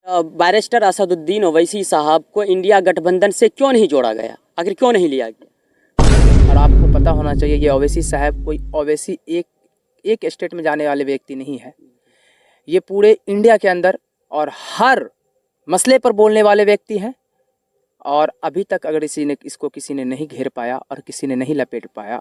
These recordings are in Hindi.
बैरिस्टर असदुद्दीन ओवैसी साहब को इंडिया गठबंधन से क्यों नहीं जोड़ा गया, आखिर क्यों नहीं लिया गया? और आपको पता होना चाहिए कि ओवैसी साहब कोई ओवैसी एक स्टेट में जाने वाले व्यक्ति नहीं है। ये पूरे इंडिया के अंदर और हर मसले पर बोलने वाले व्यक्ति हैं। और अभी तक अगर किसी ने नहीं घेर पाया और किसी ने नहीं लपेट पाया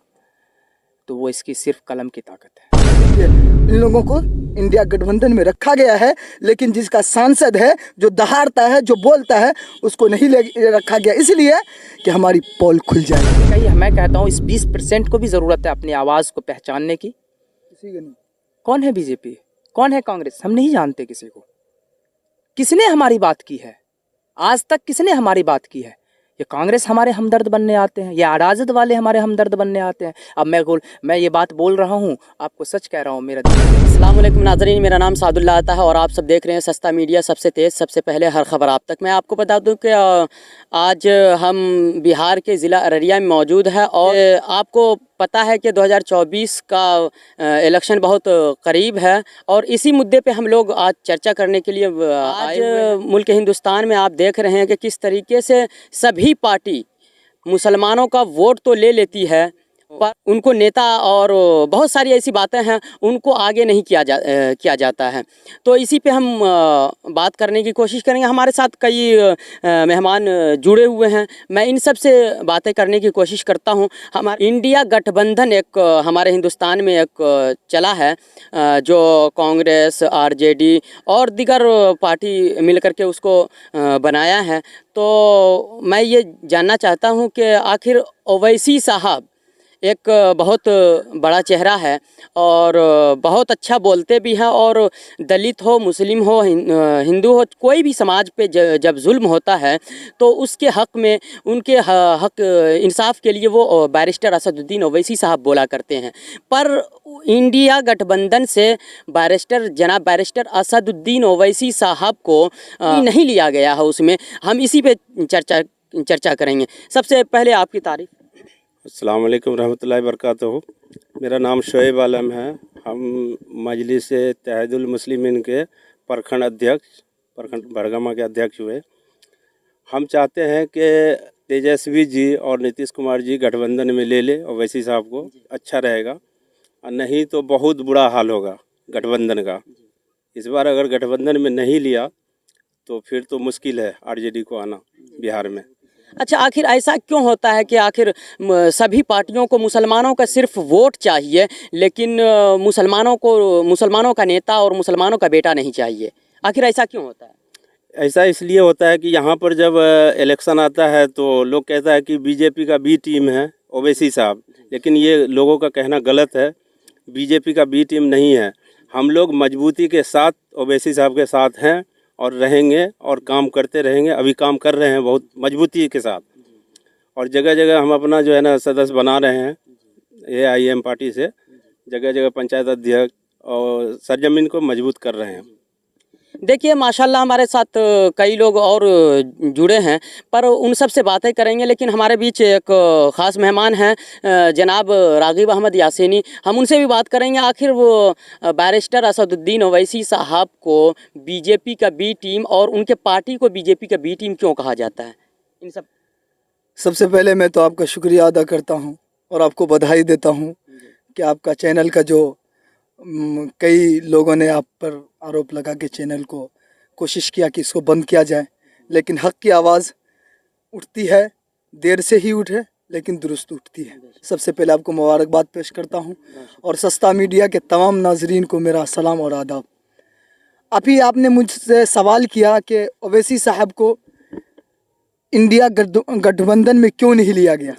तो वो इसकी सिर्फ कलम की ताकत है। इन लोगों को इंडिया गठबंधन में रखा गया है, लेकिन जिसका सांसद है, जो दहाड़ता है, जो बोलता है, उसको नहीं रखा गया, इसलिए कि हमारी पोल खुल जाए। कहीं मैं कहता हूँ इस 20% को भी ज़रूरत है अपनी आवाज़ को पहचानने की। किसी को नहीं। कौन है बीजेपी, कौन है कांग्रेस, हम नहीं जानते किसी को। किसने हमारी बात की है आज तक, किसने हमारी बात की है? ये कांग्रेस हमारे हमदर्द बनने आते हैं, ये राजद वाले हमारे हमदर्द बनने आते हैं। अब मैं ये बात बोल रहा हूँ, आपको सच कह रहा हूँ। अस्सलाम वालेकुम नाज़रीन, मेरा नाम सादुल्लाह आता है और आप सब देख रहे हैं सस्ता मीडिया, सबसे तेज़, सबसे पहले हर खबर आप तक। मैं आपको बता दूं कि आज हम बिहार के ज़िला अररिया में मौजूद है और आपको पता है कि 2024 का इलेक्शन बहुत करीब है और इसी मुद्दे पे हम लोग आज चर्चा करने के लिए आज मुल्क हिंदुस्तान में आप देख रहे हैं कि किस तरीके से सभी पार्टी मुसलमानों का वोट तो ले लेती है पर उनको नेता और बहुत सारी ऐसी बातें हैं उनको आगे नहीं किया जाता है। तो इसी पे हम बात करने की कोशिश करेंगे। हमारे साथ कई मेहमान जुड़े हुए हैं, मैं इन सब से बातें करने की कोशिश करता हूं। हमारा इंडिया गठबंधन एक हमारे हिंदुस्तान में एक चला है जो कांग्रेस, आरजेडी और दीगर पार्टी मिलकर के उसको बनाया है। तो मैं ये जानना चाहता हूं कि आखिर ओवैसी साहब एक बहुत बड़ा चेहरा है और बहुत अच्छा बोलते भी हैं और दलित हो, मुस्लिम हो, हिंदू हो, कोई भी समाज पे जब जुल्म होता है तो उसके हक़ में, उनके हक़ इंसाफ के लिए वो बैरिस्टर असदुद्दीन ओवैसी साहब बोला करते हैं। पर इंडिया गठबंधन से जनाब बैरिस्टर असदुद्दीन ओवैसी साहब को नहीं लिया गया है उसमें। हम इसी पे चर्चा करेंगे। सबसे पहले आपकी तारीफ़। अस्सलाम वालेकुम रहमतुल्लाहि बरकातहू। मेरा नाम शोएब आलम है। हम मजलिस इत्तेहादुल मुस्लिमीन के प्रखंड बड़गामा के अध्यक्ष हुए। हम चाहते हैं कि तेजस्वी जी और नीतीश कुमार जी गठबंधन में ले ले ओवैसी साहब को, अच्छा रहेगा, और नहीं तो बहुत बुरा हाल होगा गठबंधन का। इस बार अगर गठबंधन में नहीं लिया तो फिर तो मुश्किल है आरजेडी को आना बिहार में। अच्छा, आखिर ऐसा क्यों होता है कि आखिर सभी पार्टियों को मुसलमानों का सिर्फ वोट चाहिए लेकिन मुसलमानों का नेता और मुसलमानों का बेटा नहीं चाहिए? आखिर ऐसा क्यों होता है? ऐसा इसलिए होता है कि यहाँ पर जब इलेक्शन आता है तो लोग कहता है कि बीजेपी का बी टीम है ओवैसी साहब, लेकिन ये लोगों का कहना गलत है। बीजेपी का बी टीम नहीं है। हम लोग मजबूती के साथ ओवैसी साहब के साथ हैं और रहेंगे और काम करते रहेंगे। अभी काम कर रहे हैं बहुत मजबूती के साथ और जगह जगह हम अपना जो है ना सदस्य बना रहे हैं AIM पार्टी से। जगह जगह पंचायत अध्यक्ष और सरजमीन को मजबूत कर रहे हैं। देखिए माशाल्लाह हमारे साथ कई लोग और जुड़े हैं पर उन सब से बातें करेंगे, लेकिन हमारे बीच एक ख़ास मेहमान हैं जनाब राग़िब अहमद यासीनी। हम उनसे भी बात करेंगे आखिर वो बैरिस्टर असदुद्दीन ओवैसी साहब को बीजेपी का बी टीम और उनके पार्टी को बीजेपी का बी टीम क्यों कहा जाता है। इन सब सबसे पहले मैं तो आपका शुक्रिया अदा करता हूं और आपको बधाई देता हूं कि आपका चैनल का जो कई लोगों ने आप पर आरोप लगा के चैनल को कोशिश किया कि इसको बंद किया जाए, लेकिन हक़ की आवाज़ उठती है, देर से ही उठे लेकिन दुरुस्त उठती है। सबसे पहले आपको मुबारकबाद पेश करता हूं और सस्ता मीडिया के तमाम नाजरीन को मेरा सलाम और आदाब। अभी आपने मुझसे सवाल किया कि ओवैसी साहब को इंडिया गठबंधन में क्यों नहीं लिया गया।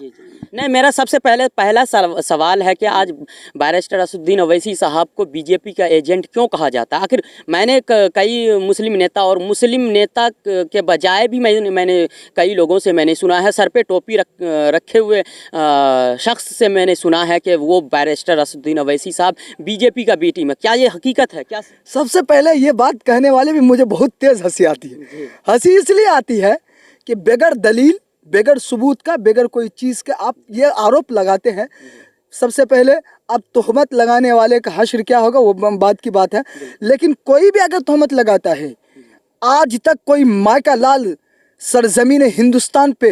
नहीं, मेरा सबसे पहला सवाल है कि आज बैरिस्टर असदुद्दीन ओवैसी साहब को बीजेपी का एजेंट क्यों कहा जाता है। आखिर मैंने कई मुस्लिम नेता और मुस्लिम नेता के बजाय भी मैंने कई लोगों से मैंने सुना है, सर पे टोपी रखे हुए शख्स से मैंने सुना है कि वो बैरिस्टर असदुद्दीन ओवैसी साहब बीजेपी का बी टीम है। क्या ये हकीकत है? क्या सबसे पहले ये बात कहने वाले भी मुझे बहुत तेज़ हंसी आती है। हंसी इसलिए आती है कि बगैर दलील, बगैर सबूत का, बगैर कोई चीज़ के आप ये आरोप लगाते हैं। सबसे पहले अब तोहमत लगाने वाले का हश्र क्या होगा वो बात की बात है, लेकिन कोई भी अगर तोहमत लगाता है, आज तक कोई माँ का लाल सरजमीन हिंदुस्तान पे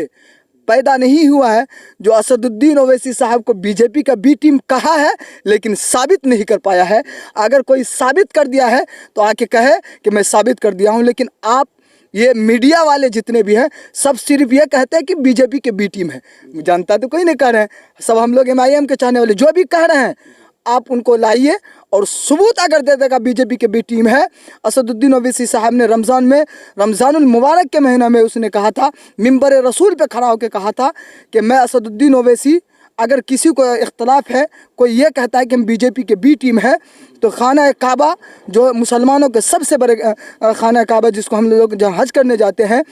पैदा नहीं हुआ है जो असदुद्दीन ओवैसी साहब को बीजेपी का बी टीम कहा है, लेकिन साबित नहीं कर पाया है। अगर कोई साबित कर दिया है तो आके कहे कि मैं साबित कर दिया हूँ, लेकिन आप ये मीडिया वाले जितने भी हैं सब सिर्फ ये कहते हैं कि बीजेपी के बी टीम है। जानता तो कोई नहीं कह रहे हैं, सब हम लोग MIM के चाहने वाले जो भी कह रहे हैं आप उनको लाइए और सबूत अगर दे देगा बीजेपी के बी टीम है। असदुद्दीन ओवैसी साहब ने रमज़ान में, रमज़ानुल मुबारक के महीना में उसने कहा था, मिंबर रसूल पे खड़ा होकर कहा था कि मैं असदुद्दीन ओवैसी, अगर किसी को इख्तलाफ है, कोई ये कहता है कि हम बीजेपी के बी टीम है, तो खाना काबा जो मुसलमानों के सबसे बड़े खाना काबा जिसको हम लोग जहाँ हज करने जाते हैं,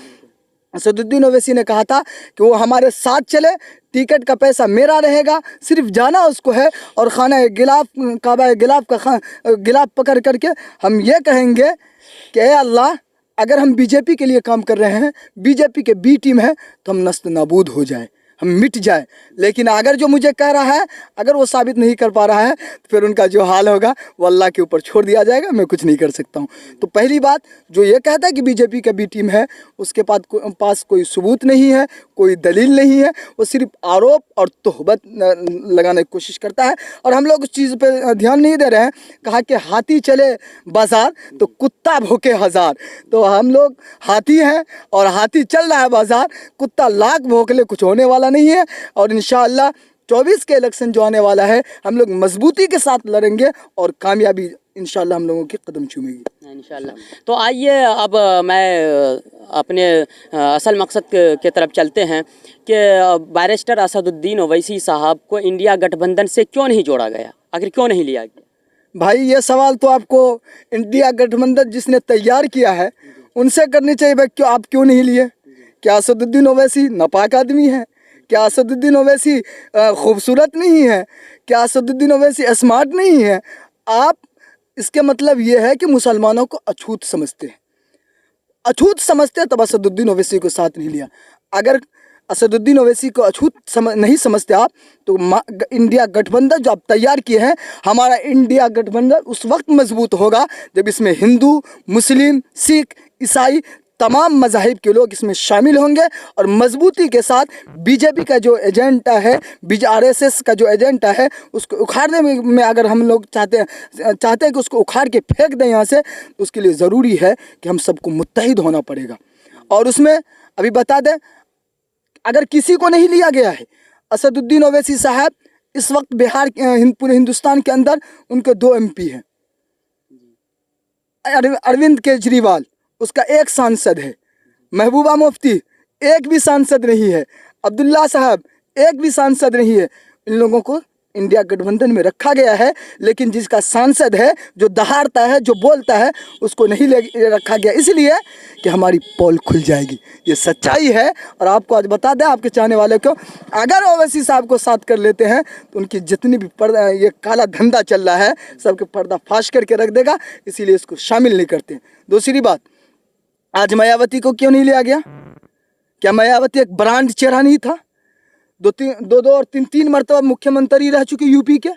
असदुद्दीन ओवैसी ने कहा था कि वो हमारे साथ चले, टिकट का पैसा मेरा रहेगा, सिर्फ जाना उसको है और खाना गिलाफ काबा गिलाफ का गिलाफ पकड़ करके हम ये कहेंगे कि ए अल्लाह, अगर हम बीजेपी के लिए काम कर रहे हैं, बीजेपी के बी टीम है, तो हम नस्त नाबूद हो जाए, हम मिट जाए। लेकिन अगर जो मुझे कह रहा है, अगर वो साबित नहीं कर पा रहा है, तो फिर उनका जो हाल होगा वो अल्लाह के ऊपर छोड़ दिया जाएगा, मैं कुछ नहीं कर सकता हूँ। तो पहली बात, जो ये कहता है कि बीजेपी का बी टीम है, उसके पास कोई सबूत नहीं है, कोई दलील नहीं है, वो सिर्फ आरोप और तोहमत लगाने की कोशिश करता है। और हम लोग उस चीज़ पर ध्यान नहीं दे रहे हैं। कहा कि हाथी चले बाज़ार तो कुत्ता भौंके हज़ार, तो हम लोग हाथी हैं और हाथी चल रहा है बाज़ार, कुत्ता लाख भौंक ले, कुछ होने वाला नहीं है। और इंशाअल्लाह 24 के इलेक्शन जो आने वाला है, हम लोग मजबूती के साथ लड़ेंगे और कामयाबी इंशाअल्लाह हम लोगों के कदम चूमेगी इंशाअल्लाह। तो आइए अब मैं अपने असल मकसद के तरफ चलते हैं कि बैरिस्टर असदुद्दीन ओवैसी साहब को इंडिया गठबंधन से क्यों नहीं जोड़ा गया, आखिर क्यों नहीं लिया गया? भाई ये सवाल तो आपको इंडिया गठबंधन जिसने तैयार किया है उनसे करनी चाहिए। भाई क्यों आप क्यों नहीं लिए? क्या असदुद्दीन ओवैसी नापाक आदमी है? क्या असदुद्दीन ओवैसी खूबसूरत नहीं है? क्या असदुद्दीन ओवैसी स्मार्ट नहीं है? आप इसके मतलब ये है कि मुसलमानों को अछूत समझते हैं, अछूत समझते हैं, तब असदुद्दीन ओवैसी को साथ नहीं लिया। अगर असदुद्दीन ओवैसी को अछूत नहीं समझते आप, तो इंडिया गठबंधन जो आप तैयार किए हैं, हमारा इंडिया गठबंधन उस वक्त मजबूत होगा जब इसमें हिंदू, मुस्लिम, सिख, ईसाई तमाम मज़ाहिब के लोग इसमें शामिल होंगे और मजबूती के साथ बीजेपी का जो एजेंडा है, RSS का जो एजेंडा है, उसको उखाड़ने में अगर हम लोग चाहते हैं कि उसको उखाड़ के फेंक दें यहाँ से, तो उसके लिए ज़रूरी है कि हम सबको मुत्तहिद होना पड़ेगा। और उसमें अभी बता दें, अगर किसी को नहीं लिया गया है, असदुद्दीन ओवैसी साहब इस वक्त बिहार पूरे हिंदुस्तान के अंदर उनके 2 MP हैं। अरविंद केजरीवाल उसका 1 सांसद है, महबूबा मुफ्ती एक भी सांसद नहीं है, अब्दुल्ला साहब एक भी सांसद नहीं है। इन लोगों को इंडिया गठबंधन में रखा गया है, लेकिन जिसका सांसद है, जो दहाड़ता है, जो बोलता है, उसको नहीं रखा गया, इसलिए कि हमारी पोल खुल जाएगी। ये सच्चाई है। और आपको आज बता दें, आपके चाहने वाले को, अगर ओवैसी साहब को साथ कर लेते हैं तो उनकी जितनी भी ये काला धंधा चल रहा है, सबके पर्दा फाश करके रख देगा, इसीलिए इसको शामिल नहीं करते। दूसरी बात, आज मायावती को क्यों नहीं लिया गया? क्या मायावती एक ब्रांड चेहरा नहीं था? 2 और 3 मरतबा मुख्यमंत्री रह चुके यूपी के,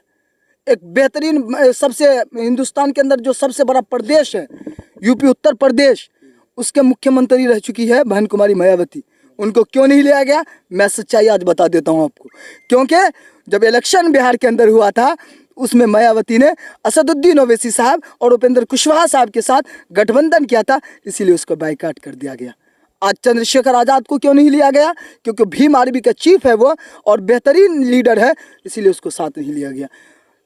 एक बेहतरीन, सबसे हिंदुस्तान के अंदर जो सबसे बड़ा प्रदेश है यूपी उत्तर प्रदेश, उसके मुख्यमंत्री रह चुकी है बहन कुमारी मायावती। उनको क्यों नहीं लिया गया? मैं सच्चाई आज बता देता हूँ आपको। क्योंकि जब इलेक्शन बिहार के अंदर हुआ था, उसमें मायावती ने असदुद्दीन ओवैसी साहब और उपेंद्र कुशवाहा साहब के साथ गठबंधन किया था, इसीलिए उसको बाइकाट कर दिया गया। आज चंद्रशेखर आज़ाद को क्यों नहीं लिया गया? क्योंकि भीम आर्मी का चीफ है वो और बेहतरीन लीडर है, इसीलिए उसको साथ नहीं लिया गया।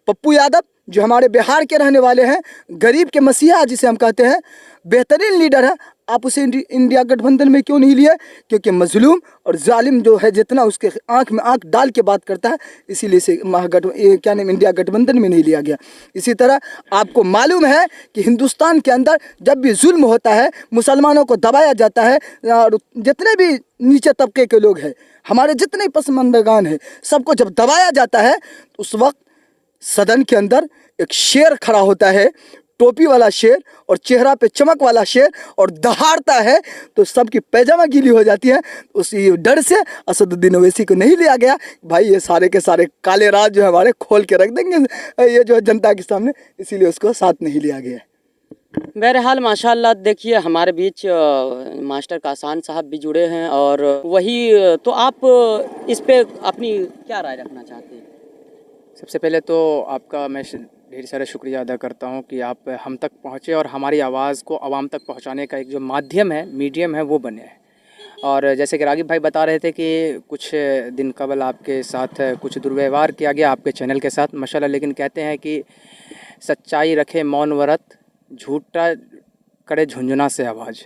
पप्पू यादव जो हमारे बिहार के रहने वाले हैं, गरीब के मसीहा जिसे हम कहते हैं, बेहतरीन लीडर है, आप उसे इंडिया गठबंधन में क्यों नहीं लिए? क्योंकि मजलूम और जालिम जो है, जितना उसके आंख में आंख डाल के बात करता है, इसीलिए इसे इंडिया गठबंधन में नहीं लिया गया। इसी तरह आपको मालूम है कि हिंदुस्तान के अंदर जब भी जुल्म होता है, मुसलमानों को दबाया जाता है, और जितने भी नीचे तबके के लोग हैं, हमारे जितने पसमानदगान हैं, सबको जब दबाया जाता है, तो उस वक्त सदन के अंदर एक शेर खड़ा होता है, टोपी वाला शेर और चेहरा पे चमक वाला शेर, और दहाड़ता है तो सबकी पैजामा गीली हो जाती है। उसी डर से असदुद्दीन ओवैसी को नहीं लिया गया। भाई ये सारे के सारे काले राज जो हमारे खोल के रख देंगे ये जो जनता के सामने, इसीलिए उसको साथ नहीं लिया गया। बहरहाल माशाल्लाह देखिए हमारे बीच मास्टर कासान साहब भी जुड़े हैं और वही तो आप इस पे अपनी क्या राय रखना चाहते हैं? सबसे पहले तो आपका मैं ढेर सारा शुक्रिया अदा करता हूँ कि आप हम तक पहुँचे और हमारी आवाज़ को आवाम तक पहुँचाने का एक जो माध्यम है, मीडियम है, वो बने हैं। और जैसे कि रागिब भाई बता रहे थे कि कुछ दिन कबल आपके साथ कुछ दुर्व्यवहार किया गया आपके चैनल के साथ माशाल्लाह, लेकिन कहते हैं कि सच्चाई रखे मौन व्रत, झूठा करे झुंझुना से आवाज़।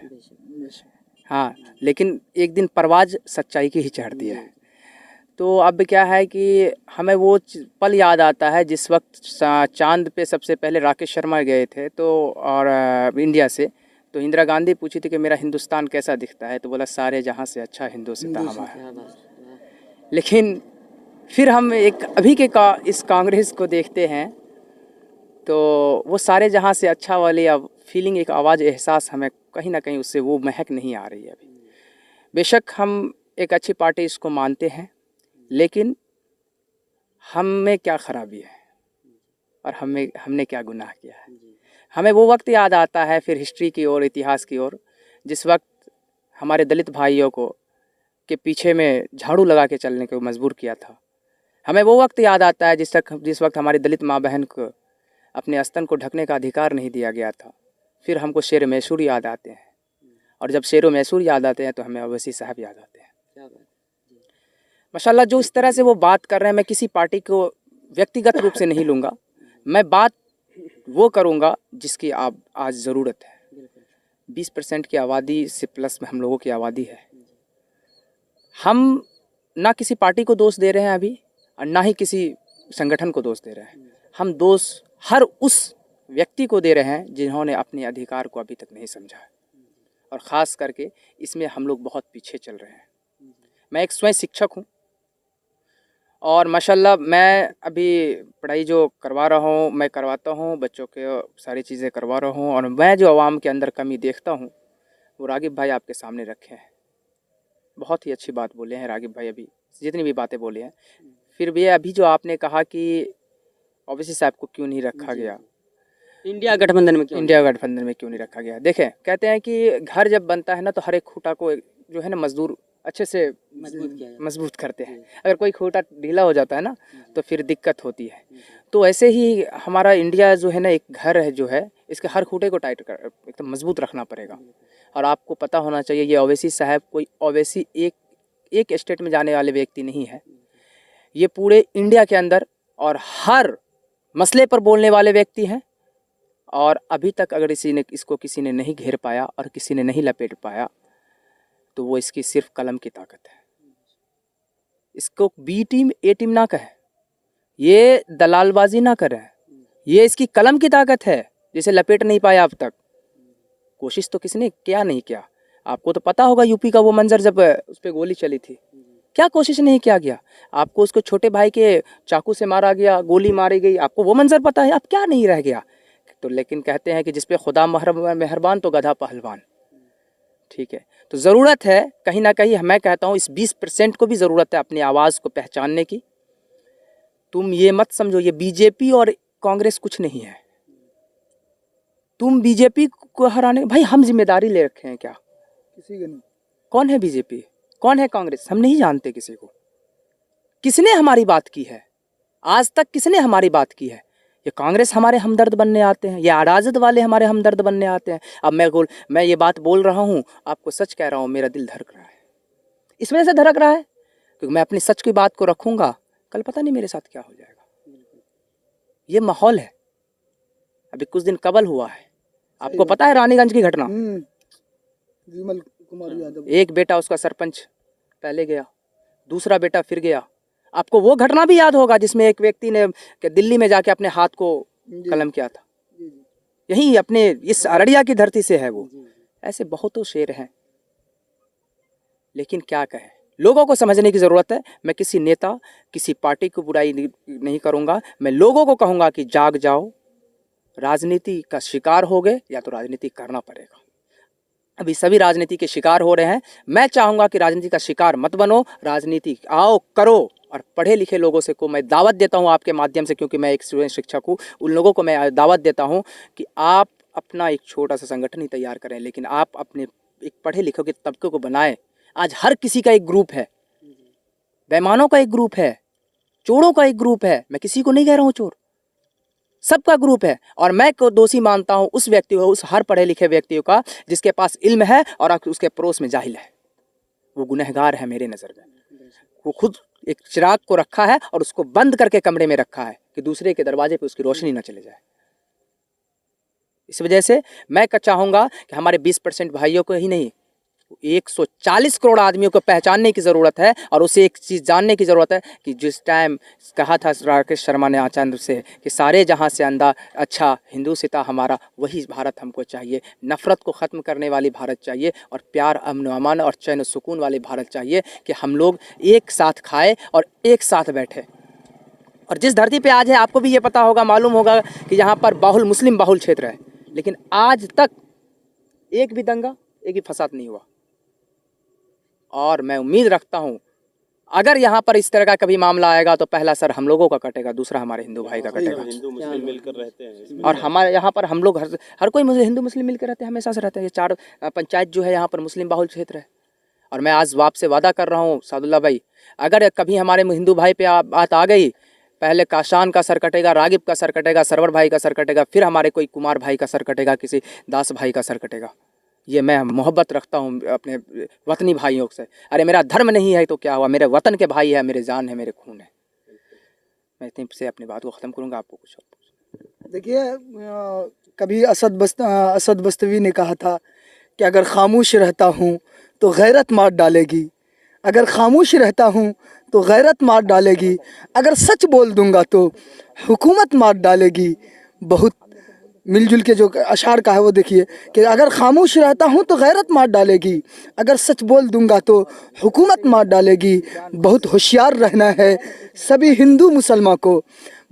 हाँ, लेकिन एक दिन परवाज़ सच्चाई की ही चढ़ती है। तो अब क्या है कि हमें वो पल याद आता है जिस वक्त चांद पे सबसे पहले राकेश शर्मा गए थे, तो और इंडिया से, तो इंदिरा गांधी पूछी थी कि मेरा हिंदुस्तान कैसा दिखता है, तो बोला सारे जहां से अच्छा हिंदुस्तान हमारा। लेकिन फिर हम एक अभी के इस कांग्रेस को देखते हैं तो वो सारे जहां से अच्छा वाली अब फीलिंग, एक आवाज़, एहसास हमें कहीं ना कहीं उससे वो महक नहीं आ रही है अभी। बेशक हम एक अच्छी पार्टी इसको मानते हैं, लेकिन हम में क्या ख़राबी है और हमने क्या गुनाह किया है। हमें वो वक्त याद आता है फिर हिस्ट्री की ओर, इतिहास की ओर, जिस वक्त हमारे दलित भाइयों को के पीछे में झाड़ू लगा के चलने को मजबूर किया था। हमें वो वक्त याद आता है जिस वक्त हमारी दलित माँ बहन को अपने अस्तन को ढकने का अधिकार नहीं दिया गया था। फिर हमको शेर मैसूर याद आते हैं, और जब शेर मैसूर याद आते हैं तो हमें अवैसी साहब याद आते हैं। माशाल्लाह जो इस तरह से वो बात कर रहे हैं, मैं किसी पार्टी को व्यक्तिगत रूप से नहीं लूँगा, मैं बात वो करूँगा जिसकी आप आज ज़रूरत है। 20% की आबादी से प्लस में हम लोगों की आबादी है। हम ना किसी पार्टी को दोष दे रहे हैं अभी, और ना ही किसी संगठन को दोष दे रहे हैं। हम दोष हर उस व्यक्ति को दे रहे हैं जिन्होंने अपने अधिकार को अभी तक नहीं समझा है, और ख़ास करके इसमें हम लोग बहुत पीछे चल रहे हैं। मैं एक स्वयं शिक्षक हूँ और माशाल्लाह मैं अभी पढ़ाई जो करवा रहा हूँ, मैं करवाता हूँ बच्चों के, सारी चीज़ें करवा रहा हूँ, और मैं जो आवाम के अंदर कमी देखता हूँ वो रागिब भाई आपके सामने रखे हैं। बहुत ही अच्छी बात बोले हैं रागिब भाई, अभी जितनी भी बातें बोले हैं। फिर भी अभी जो आपने कहा कि ओवैसी साहब को क्यों नहीं रखा गया, इंडिया गठबंधन में इंडिया गठबंधन में क्यों नहीं रखा गया। देखें, कहते हैं कि घर जब बनता है ना तो हर एक खूंटा को जो है ना मजदूर अच्छे से मजबूत करते हैं। अगर कोई खूंटा ढीला हो जाता है ना तो फिर दिक्कत होती है। तो ऐसे ही हमारा इंडिया जो है ना एक घर है जो है, इसके हर खूंटे को टाइट कर एकदम मजबूत रखना पड़ेगा। और आपको पता होना चाहिए ये ओवैसी साहब कोई ओवैसी एक स्टेट में जाने वाले व्यक्ति नहीं है। ये पूरे इंडिया के अंदर और हर मसले पर बोलने वाले व्यक्ति हैं। और अभी तक अगर इसको किसी ने नहीं घेर पाया और किसी ने नहीं लपेट पाया तो वो इसकी सिर्फ कलम की ताकत है। इसको बी टीम ए टीम ना कहे, ये दलालबाजी ना करे, ये इसकी कलम की ताकत है जिसे लपेट नहीं पाया अब तक। कोशिश तो किसने क्या नहीं किया। आपको तो पता होगा यूपी का वो मंजर जब उस पर गोली चली थी, क्या कोशिश नहीं किया गया। आपको उसको छोटे भाई के चाकू से मारा गया, गोली मारी गई, आपको वो मंजर पता है, अब क्या नहीं रह गया। तो लेकिन कहते हैं कि जिस पे खुदा मेहरबान तो गधा पहलवान। ठीक है, तो ज़रूरत है कहीं ना कहीं, मैं कहता हूँ इस 20% को भी ज़रूरत है अपनी आवाज़ को पहचानने की। तुम ये मत समझो ये बीजेपी और कांग्रेस कुछ नहीं है। तुम बीजेपी को हराने, भाई हम जिम्मेदारी ले रखे हैं क्या? किसी के नहीं। कौन है बीजेपी, कौन है कांग्रेस, हम नहीं जानते किसी को। किसने हमारी बात की है आज तक, किसने हमारी बात की है? ये कांग्रेस हमारे हमदर्द बनने आते हैं, ये आराजद वाले हमारे हमदर्द बनने आते हैं। अब मैं ये बात बोल रहा हूँ, आपको सच कह रहा हूँ, मेरा दिल धड़क रहा है। इस वजह से धड़क रहा है क्योंकि मैं अपनी सच की बात को रखूँगा, कल पता नहीं मेरे साथ क्या हो जाएगा। ये माहौल है। अभी कुछ दिन कबल हुआ है, आपको पता है रानीगंज की घटना। विमल कुमार यादव, एक बेटा उसका सरपंच पहले गया, दूसरा बेटा फिर गया। आपको वो घटना भी याद होगा जिसमें एक व्यक्ति ने दिल्ली में जाके अपने हाथ को कलम किया था। यही अपने इस अररिया की धरती से है वो। ऐसे बहुतों शेर हैं, लेकिन क्या कहें, लोगों को समझने की ज़रूरत है। मैं किसी नेता, किसी पार्टी को बुराई नहीं करूँगा। मैं लोगों को कहूँगा कि जाग जाओ, राजनीति का शिकार हो गए या तो राजनीति करना पड़ेगा। अभी सभी राजनीति के शिकार हो रहे हैं। मैं चाहूँगा कि राजनीति का शिकार मत बनो, राजनीति आओ करो। और पढ़े लिखे लोगों से को मैं दावत देता हूँ आपके माध्यम से, क्योंकि मैं एक स्टूडेंट शिक्षक हूँ, उन लोगों को मैं दावत देता हूँ कि आप अपना एक छोटा सा संगठन ही तैयार करें, लेकिन आप अपने एक पढ़े लिखे के तबके को बनाएं। आज हर किसी का एक ग्रुप है, बेईमानों का एक ग्रुप है, चोरों का एक ग्रुप है। मैं किसी को नहीं कह रहा हूँ चोर, सबका ग्रुप है। और मैं को दोषी मानता हूँ उस व्यक्ति को, उस हर पढ़े लिखे व्यक्ति का जिसके पास इल्म है और उसके पड़ोस में जाहिल है। वो गुनहगार है मेरे नज़र में। वो खुद एक चिराग को रखा है और उसको बंद करके कमरे में रखा है कि दूसरे के दरवाजे पे उसकी रोशनी ना चले जाए। इस वजह से मैं चाहूँगा कि हमारे 20% भाइयों को ही नहीं, 140 करोड़ आदमियों को पहचानने की ज़रूरत है और उसे एक चीज़ जानने की ज़रूरत है कि जिस टाइम कहा था राकेश शर्मा ने आचार्य से कि सारे जहां से अंधा अच्छा हिंदू सिता हमारा, वही भारत हमको चाहिए। नफ़रत को ख़त्म करने वाली भारत चाहिए और प्यार, अमन, अमान और चैन सुकून वाली भारत चाहिए कि हम लोग एक साथ खाए और एक साथ बैठे। और जिस धरती पे आज है, आपको भी ये पता होगा, मालूम होगा कि यहाँ पर बाहुल मुस्लिम बाहुल क्षेत्र है, लेकिन आज तक एक भी दंगा, एक भी फसाद नहीं हुआ। और मैं उम्मीद रखता हूँ अगर यहाँ पर इस तरह का कभी मामला आएगा तो पहला सर हम लोगों का कटेगा, दूसरा हमारे हिंदू भाई का कटेगा। हिंदू मुस्लिम मिलकर रहते हैं और हमारे यहाँ पर हम लोग हर कोई हिंदू मुस्लिम मिलकर रहते हैं, हमेशा से रहते हैं। ये 4 पंचायत जो है यहाँ पर मुस्लिम बाहुल क्षेत्र है। और मैं आज आपसे वादा कर रहा हूँ सादुल्ला भाई, अगर कभी हमारे हिंदू भाई पे बात आ गई, पहले काशान का सर कटेगा, रागिब का सर कटेगा, सरवर भाई का सर कटेगा, फिर हमारे कोई कुमार भाई का सर कटेगा, किसी दास भाई का सर कटेगा। ये मैं मोहब्बत रखता हूँ अपने वतनी भाइयों से। अरे मेरा धर्म नहीं है तो क्या हुआ, मेरे वतन के भाई है, मेरे जान है, मेरे खून है। मैं इतनी से अपनी बात को ख़त्म करूँगा। आपको कुछ और देखिए, कभी असद बस्तवी ने कहा था कि अगर खामोश रहता हूँ तो गैरत मार डालेगी, अगर खामोश रहता हूँ तो गैरत मार डालेगी, अगर सच बोल दूंगा तो हुकूमत मार डालेगी। बहुत मिलजुल के जो अशार का है वो देखिए कि अगर खामोश रहता हूँ तो गैरत मार डालेगी, अगर सच बोल दूंगा तो हुकूमत मार डालेगी। बहुत होशियार रहना है सभी हिंदू मुसलमान को,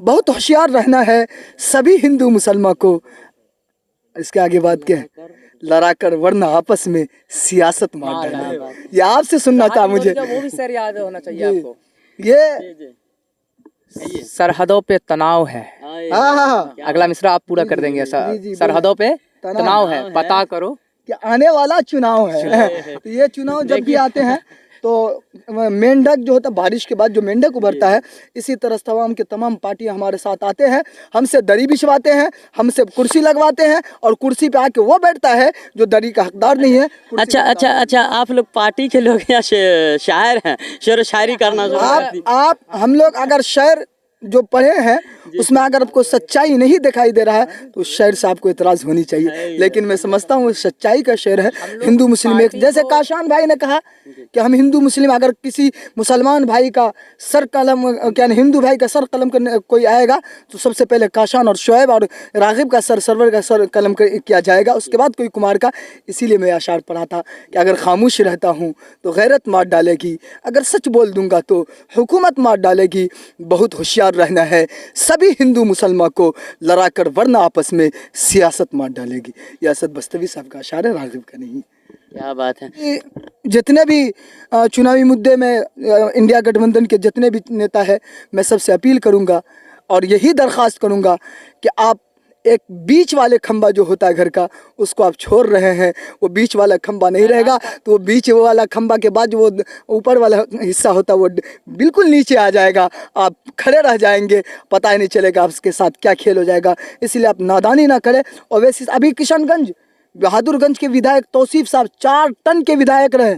बहुत होशियार रहना है सभी हिंदू मुसलमान को। इसके आगे बात क्या है, लड़ा कर वरना आपस में सियासत मार डाले। ये आपसे सुनना था मुझे, वो भी सर याद होना चाहिए आपको। ये सरहदों पे तनाव है। हाँ, अगला मिसरा आप पूरा कर देंगे। सरहदों पे तनाव है, पता करो कि आने वाला चुनाव है। तो ये चुनाव जब भी आते हैं तो मेंढक जो होता है, बारिश के बाद जो मेंढक उभरता है, इसी तरह तमाम के तमाम पार्टियां हमारे साथ आते हैं, हमसे दरी बिछवाते हैं, हमसे कुर्सी लगवाते हैं और कुर्सी पे आके वो बैठता है जो दरी का हकदार नहीं है। अच्छा, आप लोग पार्टी के लोग या शायर हैं, शेर व शायरी करना? आप हम लोग अगर शेर जो पढ़े हैं उसमें अगर आपको सच्चाई नहीं दिखाई दे रहा है तो शेर से आपको इतराज़ होनी चाहिए, लेकिन मैं समझता हूँ सच्चाई का शेर है। हिंदू मुस्लिम एक, जैसे काशान भाई ने कहा कि हम हिंदू मुस्लिम, अगर किसी मुसलमान भाई का सर कलम, क्या हिंदू भाई का सर कलम करने कोई आएगा तो सबसे पहले काशान और शुएब और रागिब का सर, सरवर का सर कलम किया जाएगा, उसके बाद कोई कुमार का। इसीलिए मैं अशार पढ़ा था कि अगर खामोश रहता हूँ तो गैरत मार डालेगी, अगर सच बोल दूंगा तो हुकूमत मार डालेगी। बहुत होशियार रहना है सभी हिंदू मुसलमान को, लड़ा कर वरना आपस में सियासत मार डालेगी। ये असद बस्तवी साहब का अशार है, रागिब का नहीं। क्या बात है। जितने भी चुनावी मुद्दे में इंडिया गठबंधन के जितने भी नेता है, मैं सबसे अपील करूंगा और यही दरख्वास्त करूंगा कि आप एक बीच वाले खंबा जो होता है घर का, उसको आप छोड़ रहे हैं। वो बीच वाला खंबा नहीं रहेगा तो वो बीच वाला खंबा के बाद जो वो ऊपर वाला हिस्सा होता है वो बिल्कुल नीचे आ जाएगा, आप खड़े रह जाएंगे, पता ही नहीं चलेगा आपके साथ क्या खेल हो जाएगा। इसलिए आप नादानी ना करें। और वैसे अभी किशनगंज बहादुरगंज के विधायक तौसीफ साहब 4 टन के विधायक रहे,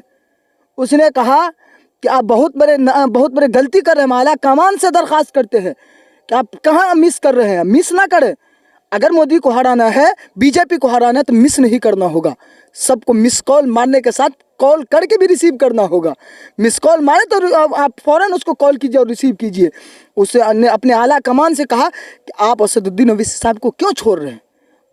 उसने कहा कि आप बहुत बड़े गलती कर रहे हैं, आला कमान से दरख्वास्त करते हैं कि आप कहाँ मिस कर रहे हैं। मिस ना करें, अगर मोदी को हराना है, बीजेपी को हराना है तो मिस नहीं करना होगा। सबको मिस कॉल मारने के साथ कॉल करके भी रिसीव करना होगा। मिस कॉल मारे तो आप फ़ौरन उसको कॉल कीजिए और रिसीव कीजिए। उससे अपने आला कमान से कहा कि आप असदुद्दीन ओवैसी साहब को क्यों छोड़ रहे हैं,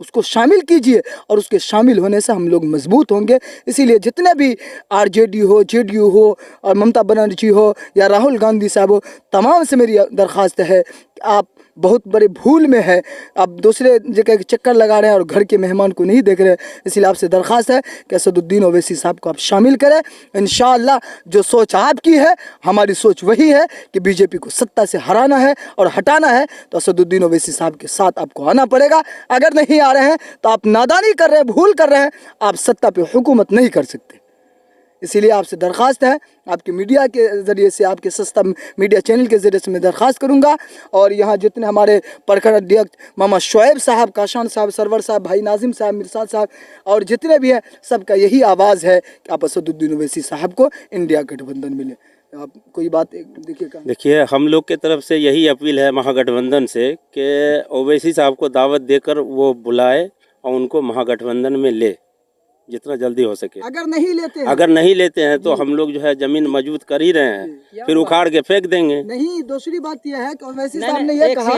उसको शामिल कीजिए और उसके शामिल होने से हम लोग मजबूत होंगे। इसीलिए जितने भी आरजेडी हो, जेडीयू हो और ममता बनर्जी हो या राहुल गांधी साहब हो, तमाम से मेरी दरख्वास्त है कि आप बहुत बड़े भूल में है। आप दूसरे जगह के चक्कर लगा रहे हैं और घर के मेहमान को नहीं देख रहे हैं। इसलिए आपसे दरख्वास्त है कि असदुद्दीन ओवैसी साहब को आप शामिल करें। इंशाअल्लाह जो सोच आपकी है, हमारी सोच वही है कि बीजेपी को सत्ता से हराना है और हटाना है, तो असदुद्दीन ओवैसी साहब के साथ आपको आना पड़ेगा। अगर नहीं आ रहे हैं तो आप नादानी कर रहे हैं, भूल कर रहे हैं, आप सत्ता पे हुकूमत नहीं कर सकते। इसीलिए आपसे दरख्वास्त है, आपके मीडिया के ज़रिए से, आपके सस्ता मीडिया चैनल के ज़रिए से मैं दरख्वास्त करूंगा। और यहाँ जितने हमारे प्रखंड अध्यक्ष मामा शुएब साहब, काशान साहब, सरवर साहब, भाई नाजिम साहब, मिर्साद साहब और जितने भी हैं, सबका यही आवाज़ है कि आप असदुद्दीन ओवैसी साहब को इंडिया गठबंधन मिले। आप कोई बात देखिए, हम लोग के तरफ से यही अपील है महागठबंधन से कि ओवैसी साहब को दावत देकर वो बुलाए और उनको महागठबंधन में ले, जितना जल्दी हो सके। अगर नहीं लेते हैं तो हम लोग जो है जमीन मजबूत कर ही रहे हैं, फिर उखाड़ के फेंक देंगे। नहीं, दूसरी बात यह है कि ओवैसी साहब ने ये कहा,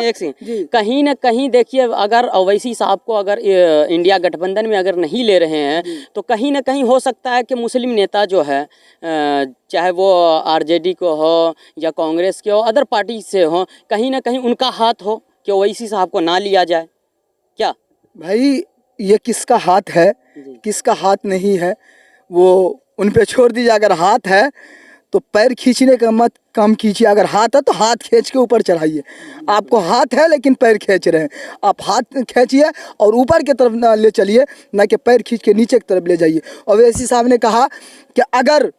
कहीं न कहीं देखिए, अगर ओवैसी साहब को अगर इंडिया गठबंधन में अगर नहीं ले रहे हैं तो कहीं न कहीं हो सकता है कि मुस्लिम नेता जो है, चाहे वो आरजेडी को हो या कांग्रेस के हो, अदर पार्टी से हो, कहीं न कहीं उनका हाथ हो कि ओवैसी साहब को ना लिया जाए। क्या भाई, ये किसका हाथ है, किसका हाथ नहीं है, वो उन पे छोड़ दीजिए। अगर हाथ है तो पैर खींचने का मत कम कीजिए, अगर हाथ है तो हाथ खींच के ऊपर चढ़ाइए। आपको हाथ है लेकिन पैर खींच रहे हैं, आप हाथ खींचिए और ऊपर की तरफ ना ले चलिए, ना कि पैर खींच के नीचे की तरफ ले जाइए। ओवैसी साहब ने कहा कि अगर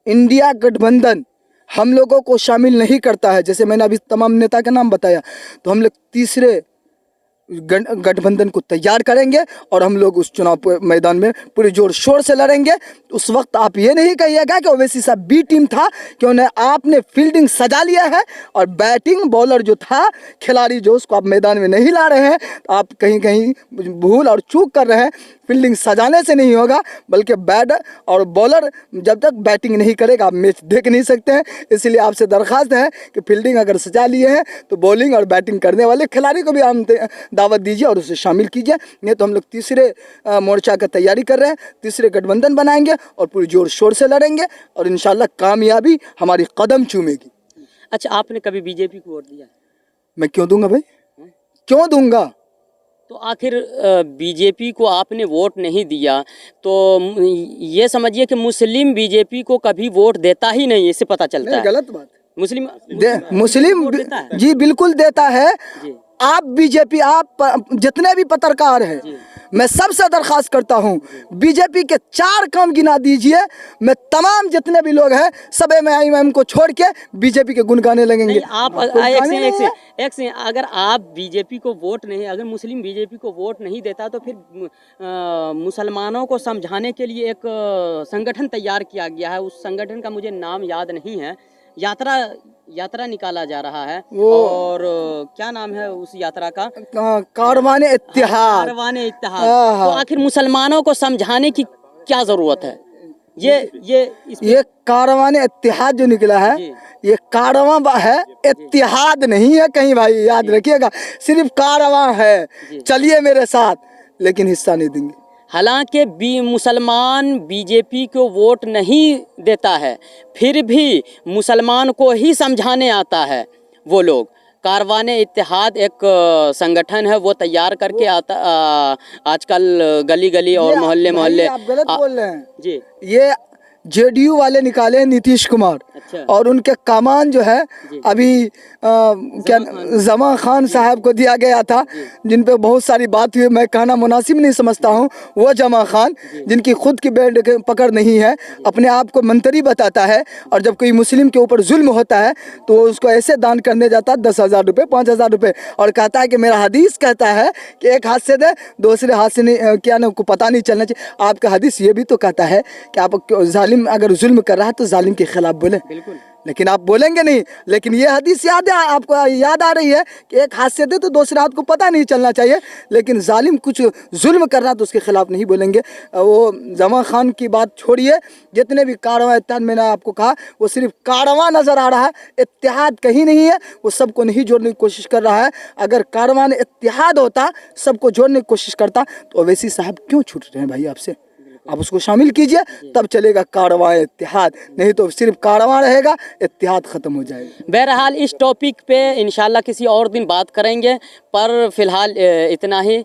इंडिया गठबंधन हम लोगों को शामिल नहीं करता है, जैसे मैंने अभी तमाम नेता का नाम बताया, तो हम लोग तीसरे गठबंधन को तैयार करेंगे और हम लोग उस चुनाव मैदान में पूरे जोर शोर से लड़ेंगे। उस वक्त आप ये नहीं कहिएगा कि ओवैसी साहब बी टीम था, कि उन्हें आपने फील्डिंग सजा लिया है और बैटिंग बॉलर जो था, खिलाड़ी जो, उसको आप मैदान में नहीं ला रहे हैं। तो आप कहीं कहीं भूल और चूक कर रहे हैं। फील्डिंग सजाने से नहीं होगा, बल्कि बैट और बॉलर जब तक बैटिंग नहीं करेगा आप मैच देख नहीं सकते हैं। इसलिए आपसे दरख्वास्त है कि फील्डिंग अगर सजा लिए हैं तो बॉलिंग और बैटिंग करने वाले खिलाड़ी को भी हम दावत दीजिए और उसे शामिल कीजिए। नहीं तो हम लोग तीसरे मोर्चा का तैयारी कर रहे हैं, तीसरे गठबंधन बनाएंगे और पूरी जोर शोर से लड़ेंगे और इंशाल्लाह कामयाबी हमारी कदम चूमेगी। अच्छा, आपने कभी बीजेपी को वोट दिया? मैं क्यों दूंगा भाई, क्यों दूंगा? तो आखिर बीजेपी को आपने वोट नहीं दिया तो ये समझिए कि मुस्लिम बीजेपी को कभी वोट देता ही नहीं, इससे पता चलता है। गलत बात। मुस्लिम जी बिल्कुल देता है। आप बीजेपी, आप जितने भी पत्रकार हैं, मैं सबसे दरख्वास्त करता हूं, बीजेपी के 4 काम गिना दीजिए, मैं तमाम जितने भी लोग हैं सब एमआईएम को छोड़ के बीजेपी के गुण गाने लगेंगे। आप एक से अगर आप बीजेपी को वोट नहीं, अगर मुस्लिम बीजेपी को वोट नहीं देता तो फिर मुसलमानों को समझाने के लिए एक संगठन तैयार किया गया है। उस संगठन का मुझे नाम याद नहीं है, यात्रा निकाला जा रहा है, और क्या नाम है उस यात्रा का? कारवाने इत्तेहाद। तो आखिर मुसलमानों को समझाने की क्या जरूरत है? ये कारवाने इत्तेहाद जो निकला है, ये कारवां है, इत्तेहाद नहीं है कहीं भाई, याद रखिएगा। सिर्फ कारवां है, चलिए मेरे साथ, लेकिन हिस्सा नहीं देंगे। हालांकि मुसलमान बीजेपी को वोट नहीं देता है, फिर भी मुसलमान को ही समझाने आता है वो लोग। कारवाने इत्तेहाद एक संगठन है, वो तैयार करके आता आजकल गली गली और मोहल्ले। आप गलत बोल रहे हैं जी। ये जेडीयू वाले निकाले हैं, नीतीश कुमार। अच्छा। और उनके कमान जो है अभी क्या जमा खान साहब को दिया गया था, जिन पे बहुत सारी बात हुई, मैं कहना मुनासिब नहीं समझता हूँ। वो जमा खान जिनकी खुद की बैंड पकड़ नहीं है, अपने आप को मंत्री बताता है, और जब कोई मुस्लिम के ऊपर जुल्म होता है तो उसको ऐसे दान करने जाता है 10,000 रुपये, 5,000 रुपये, और कहता है कि मेरा हदीस कहता है कि एक हाथ से दे, दूसरे हाथ से नहीं, क्या ना को पता नहीं चलना चाहिए। आपका हदीस ये भी तो कहता है कि आप अगर जुल्म कर रहा है तो जालिम के खिलाफ बोले। बिल्कुल। लेकिन आप बोलेंगे नहीं। लेकिन ये हदीस याद है आपको, याद आ रही है कि एक हाथ से दे तो दूसरे हाथ को पता नहीं चलना चाहिए। लेकिन जालिम कुछ जुल्म कर रहा तो उसके खिलाफ नहीं बोलेंगे। वो जमा खान की बात छोड़िए, जितने भी कारवां इत्तेहाद मैंने आपको कहा वो सिर्फ कारवां नज़र आ रहा है, इत्तेहाद कहीं नहीं है। वो सबको नहीं जोड़ने की कोशिश कर रहा है। अगर कारवां इत्तेहाद होता, सबको जोड़ने की कोशिश करता, तो ओवैसी साहब क्यों छूट रहे हैं भाई आपसे? आप उसको शामिल कीजिए, तब चलेगा कारवां इत्तेहाद, नहीं तो सिर्फ कारवां रहेगा, इत्तेहाद ख़त्म हो जाएगा। बहरहाल इस टॉपिक पे इंशाल्लाह किसी और दिन बात करेंगे, पर फिलहाल इतना ही।